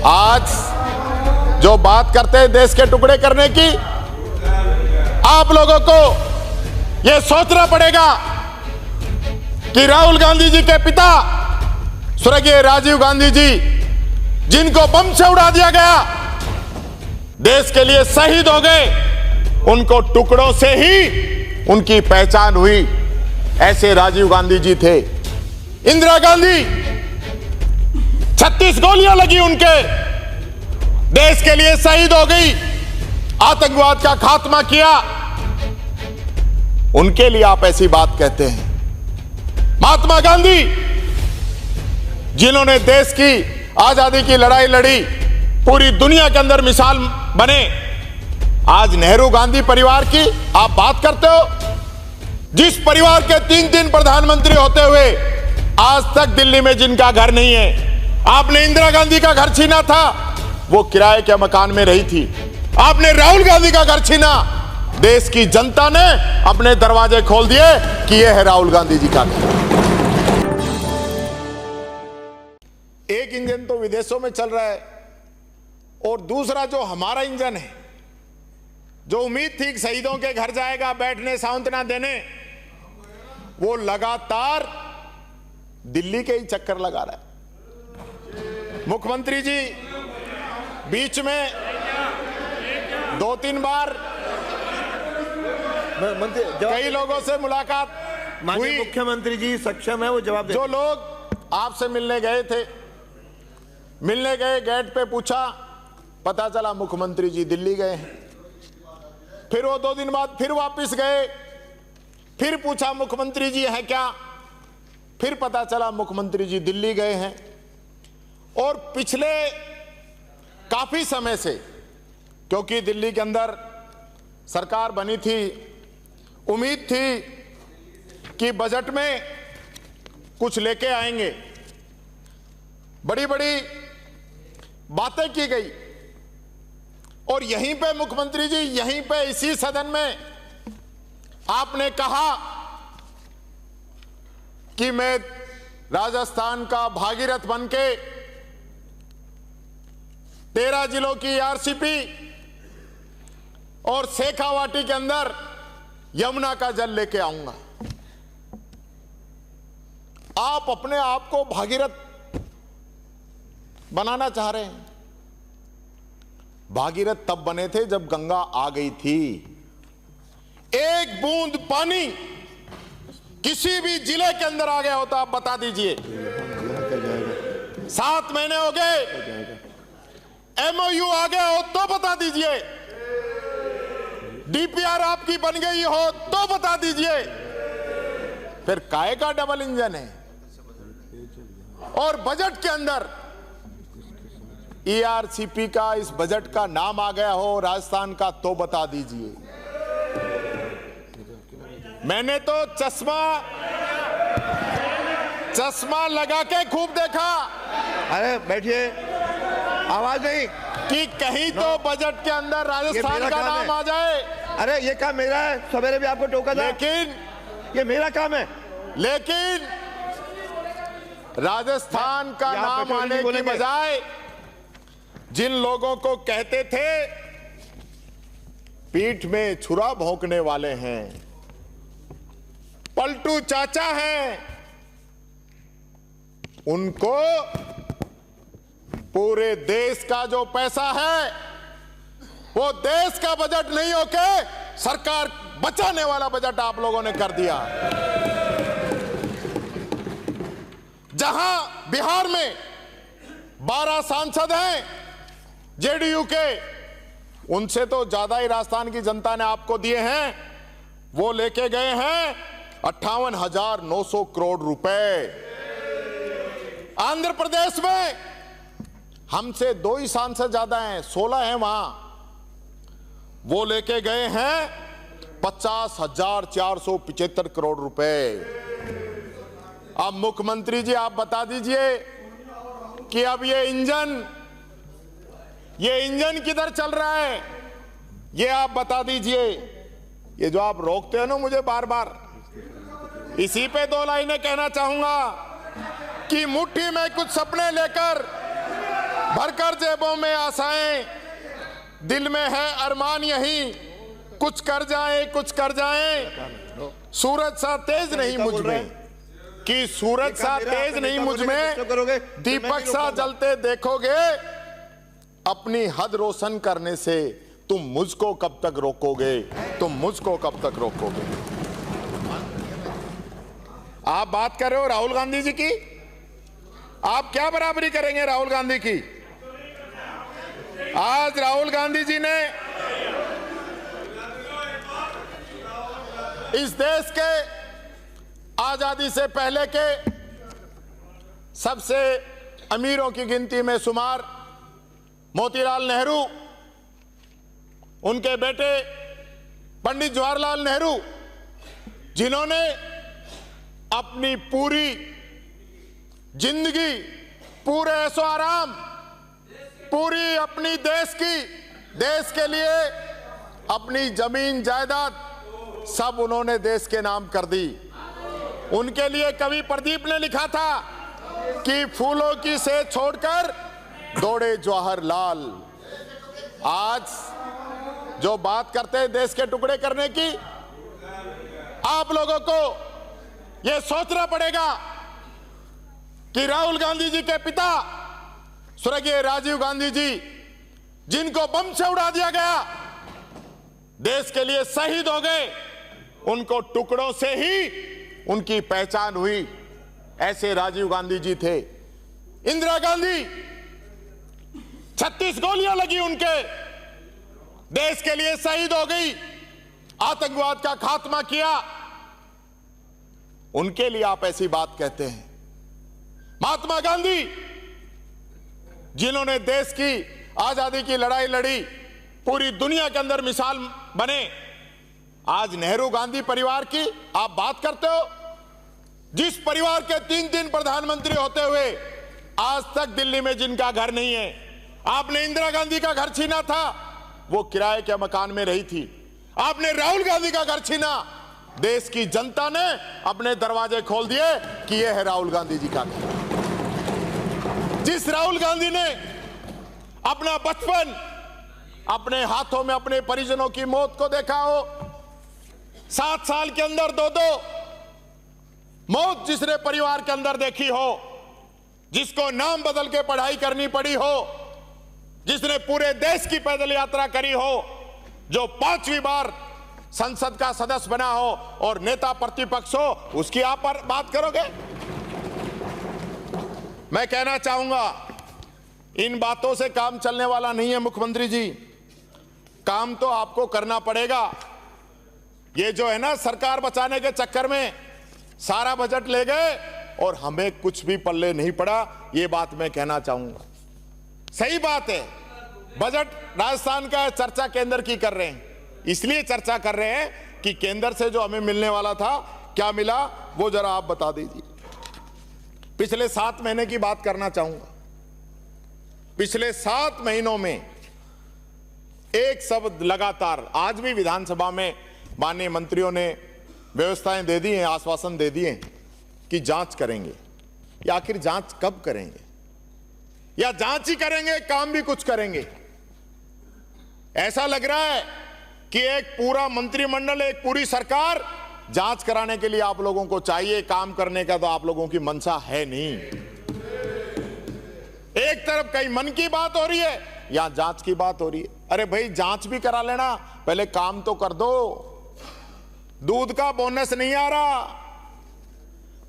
आज जो बात करते हैं देश के टुकड़े करने की, आप लोगों को यह सोचना पड़ेगा कि राहुल गांधी जी के पिता स्वर्गीय राजीव गांधी जी, जिनको बम से उड़ा दिया गया, देश के लिए शहीद हो गए, उनको टुकड़ों से ही उनकी पहचान हुई। ऐसे राजीव गांधी जी थे। इंदिरा गांधी 36 गोलियां लगी उनके, देश के लिए शहीद हो गई, आतंकवाद का खात्मा किया। उनके लिए आप ऐसी बात कहते हैं। महात्मा गांधी, जिन्होंने देश की आजादी की लड़ाई लड़ी, पूरी दुनिया के अंदर मिसाल बने, आज नेहरू गांधी परिवार की आप बात करते हो, जिस परिवार के 3 प्रधानमंत्री होते हुए आज तक दिल्ली में जिनका घर नहीं है। आपने इंदिरा गांधी का घर छीना था, वो किराए के मकान में रही थी। आपने राहुल गांधी का घर छीना, देश की जनता ने अपने दरवाजे खोल दिए कि यह है राहुल गांधी जी का घर। एक इंजन तो विदेशों में चल रहा है और दूसरा जो हमारा इंजन है, जो उम्मीद थी कि शहीदों के घर जाएगा बैठने सांत्वना देने, वो लगातार दिल्ली के ही चक्कर लगा रहा है। मुख्यमंत्री जी बीच में 2-3 बार कई लोगों से मुलाकात हुई। मुख्यमंत्री जी सक्षम है वो जवाब दे। जो लोग आपसे मिलने गए थे, मिलने गए, गेट पे पूछा, पता चला मुख्यमंत्री जी दिल्ली गए हैं। फिर वो 2 दिन बाद फिर वापस गए, फिर पूछा मुख्यमंत्री जी हैं क्या, फिर पता चला मुख्यमंत्री जी दिल्ली गए हैं। और पिछले काफी समय से, क्योंकि दिल्ली के अंदर सरकार बनी थी, उम्मीद थी कि बजट में कुछ लेके आएंगे, बड़ी बड़ी बातें की गई। और यहीं पे मुख्यमंत्री जी, यहीं पे इसी सदन में आपने कहा कि मैं राजस्थान का भागीरथ बनके 13 जिलों की आरसीपी और शेखावाटी के अंदर यमुना का जल लेके आऊंगा। आप अपने आप को भागीरथ बनाना चाह रहे हैं। भागीरथ तब बने थे जब गंगा आ गई थी। एक बूंद पानी किसी भी जिले के अंदर आ गया होता, आप बता दीजिए। 7 महीने हो गए, एमओयू आ गया हो तो बता दीजिए, डीपीआर आपकी बन गई हो तो बता दीजिए। फिर काहे का डबल इंजन है? और बजट के अंदर ईआरसीपी का, इस बजट का नाम आ गया हो राजस्थान का, तो बता दीजिए। मैंने तो चश्मा लगा के खूब देखा। अरे बैठिए, आवाज नहीं कि कहीं तो बजट के अंदर राजस्थान का नाम आ जाए। अरे ये काम मेरा है, सवेरे भी आपको टोका था, लेकिन ये मेरा काम है। लेकिन राजस्थान का नाम आने की बजाय जिन लोगों को कहते थे पीठ में छुरा भोंकने वाले हैं, पलटू चाचा हैं, उनको पूरे देश का जो पैसा है वो देश का बजट नहीं होके सरकार बचाने वाला बजट आप लोगों ने कर दिया। जहां बिहार में 12 सांसद हैं जेडीयू के, उनसे तो ज्यादा ही राजस्थान की जनता ने आपको दिए हैं। वो लेके गए हैं 58,900 करोड़ रुपए। आंध्र प्रदेश में हमसे 2 ही सांसद ज्यादा हैं, 16 हैं वहां, वो लेके गए हैं 50,475 करोड़ रुपए। अब मुख्यमंत्री जी आप बता दीजिए कि अब ये इंजन किधर चल रहा है, ये आप बता दीजिए। ये जो आप रोकते हो ना मुझे बार बार, इसी पे 2 लाइनें कहना चाहूंगा कि मुट्ठी में कुछ सपने लेकर भरकर जेबों में आशाएं, दिल में है अरमान यही, कुछ कर जाएं कुछ कर जाएं, सूरज सा तेज नहीं मुझ में, कि सूरज सा तेज नहीं मुझ में, दीपक सा जलते देखोगे, अपनी हद रोशन करने से तुम मुझको कब तक रोकोगे, तुम मुझको कब तक रोकोगे। आप बात कर रहे हो राहुल गांधी जी की, आप क्या बराबरी करेंगे राहुल गांधी की। आज राहुल गांधी जी ने इस देश के आजादी से पहले के सबसे अमीरों की गिनती में शुमार मोतीलाल नेहरू, उनके बेटे पंडित जवाहरलाल नेहरू, जिन्होंने अपनी पूरी जिंदगी, पूरे ऐशो आराम, पूरी अपनी देश के लिए अपनी जमीन जायदाद सब उन्होंने देश के नाम कर दी। उनके लिए कवि प्रदीप ने लिखा था कि फूलों की सेज छोड़कर दौड़े जवाहरलाल। आज जो बात करते हैं देश के टुकड़े करने की, आप लोगों को यह सोचना पड़ेगा कि राहुल गांधी जी के पिता स्वर्गीय राजीव गांधी जी, जिनको बम से उड़ा दिया गया, देश के लिए शहीद हो गए, उनको टुकड़ों से ही उनकी पहचान हुई। ऐसे राजीव गांधी जी थे। इंदिरा गांधी 36 गोलियां लगी उनके, देश के लिए शहीद हो गई, आतंकवाद का खात्मा किया। उनके लिए आप ऐसी बात कहते हैं। महात्मा गांधी, जिन्होंने देश की आजादी की लड़ाई लड़ी, पूरी दुनिया के अंदर मिसाल बने, आज नेहरू गांधी परिवार की आप बात करते हो, जिस परिवार के 3 प्रधानमंत्री होते हुए आज तक दिल्ली में जिनका घर नहीं है। आपने इंदिरा गांधी का घर छीना था, वो किराए के मकान में रही थी। आपने राहुल गांधी का घर छीना, देश की जनता ने अपने दरवाजे खोल दिए कि यह है राहुल गांधी जी का घर। जिस राहुल गांधी ने अपना बचपन अपने हाथों में अपने परिजनों की मौत को देखा हो, 7 साल के अंदर 2 मौत जिसने परिवार के अंदर देखी हो, जिसको नाम बदल के पढ़ाई करनी पड़ी हो, जिसने पूरे देश की पैदल यात्रा करी हो, जो 5वीं बार संसद का सदस्य बना हो और नेता प्रतिपक्ष हो, उसकी आप पर बात करोगे। मैं कहना चाहूंगा, इन बातों से काम चलने वाला नहीं है मुख्यमंत्री जी। काम तो आपको करना पड़ेगा। ये जो है ना, सरकार बचाने के चक्कर में सारा बजट ले गए और हमें कुछ भी पल्ले नहीं पड़ा, ये बात मैं कहना चाहूंगा। सही बात है, बजट राजस्थान का चर्चा केंद्र की कर रहे हैं, इसलिए चर्चा कर रहे हैं कि केंद्र से जो हमें मिलने वाला था, क्या मिला वो जरा आप बता दीजिए। पिछले 7 महीने की बात करना चाहूंगा। पिछले 7 महीनों में एक शब्द लगातार, आज भी विधानसभा में माननीय मंत्रियों ने व्यवस्थाएं दे दी हैं, आश्वासन दे दिए कि जांच करेंगे। या आखिर जांच कब करेंगे, या जांच ही करेंगे, काम भी कुछ करेंगे। ऐसा लग रहा है कि एक पूरा मंत्रिमंडल, एक पूरी सरकार जांच कराने के लिए आप लोगों को चाहिए, काम करने का तो आप लोगों की मनसा है नहीं। एक तरफ कहीं मन की बात हो रही है, यहां जांच की बात हो रही है। अरे भाई, जांच भी करा लेना, पहले काम तो कर दो। दूध का बोनस नहीं आ रहा,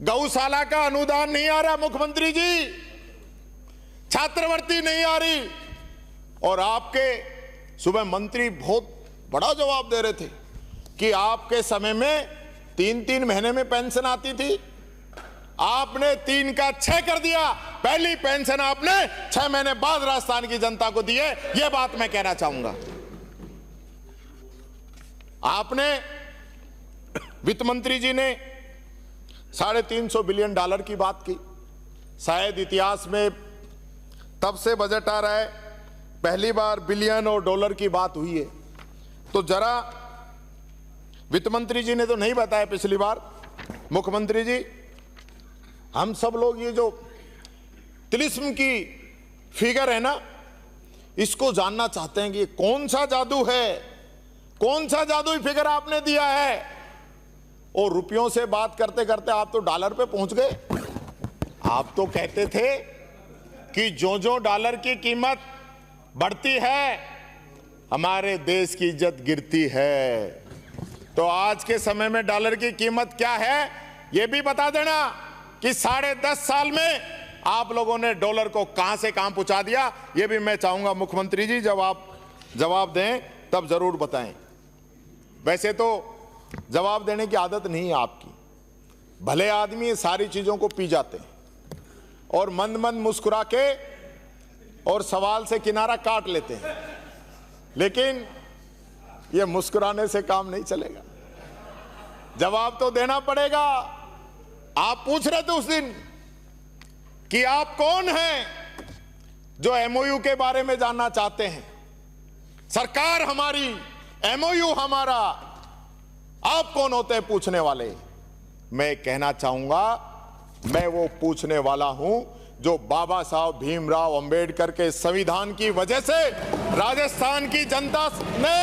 गौशाला का अनुदान नहीं आ रहा मुख्यमंत्री जी, छात्रवृत्ति नहीं आ रही। और आपके सुबह मंत्री बहुत बड़ा जवाब दे रहे थे कि आपके समय में 3-3 महीने में पेंशन आती थी, आपने 3 का 6 कर दिया। पहली पेंशन आपने 6 महीने बाद राजस्थान की जनता को दी है, यह बात मैं कहना चाहूंगा। आपने, वित्त मंत्री जी ने $350 बिलियन की बात की। शायद इतिहास में तब से बजट आ रहा है, पहली बार बिलियन और डॉलर की बात हुई है। तो जरा वित्त मंत्री जी ने तो नहीं बताया पिछली बार, मुख्यमंत्री जी, हम सब लोग ये जो तिलिस्म की फिगर है ना, इसको जानना चाहते हैं कि ये कौन सा जादू है, कौन सा जादुई फिगर आपने दिया है। और रुपयों से बात करते करते आप तो डॉलर पे पहुंच गए। आप तो कहते थे कि जो जो डॉलर की कीमत बढ़ती है हमारे देश की इज्जत गिरती है। तो आज के समय में डॉलर की कीमत क्या है यह भी बता देना कि 10.5 साल में आप लोगों ने डॉलर को कहां से कहां पहुंचा दिया। यह भी मैं चाहूंगा मुख्यमंत्री जी जब आप जवाब दें तब जरूर बताएं। वैसे तो जवाब देने की आदत नहीं है आपकी, भले आदमी सारी चीजों को पी जाते हैं और मंद मंद मुस्कुरा के और सवाल से किनारा काट लेते हैं, लेकिन ये मुस्कुराने से काम नहीं चलेगा, जवाब तो देना पड़ेगा। आप पूछ रहे थे उस दिन कि आप कौन हैं जो एमओयू के बारे में जानना चाहते हैं। सरकार हमारी, एमओयू हमारा, आप कौन होते हैं पूछने वाले। मैं कहना चाहूंगा मैं वो पूछने वाला हूं जो बाबा साहब भीमराव अंबेडकर के संविधान की वजह से राजस्थान की जनता ने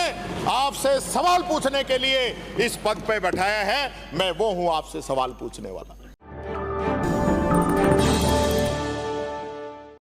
आपसे सवाल पूछने के लिए इस पद पे बैठाया है। मैं वो हूं आपसे सवाल पूछने वाला।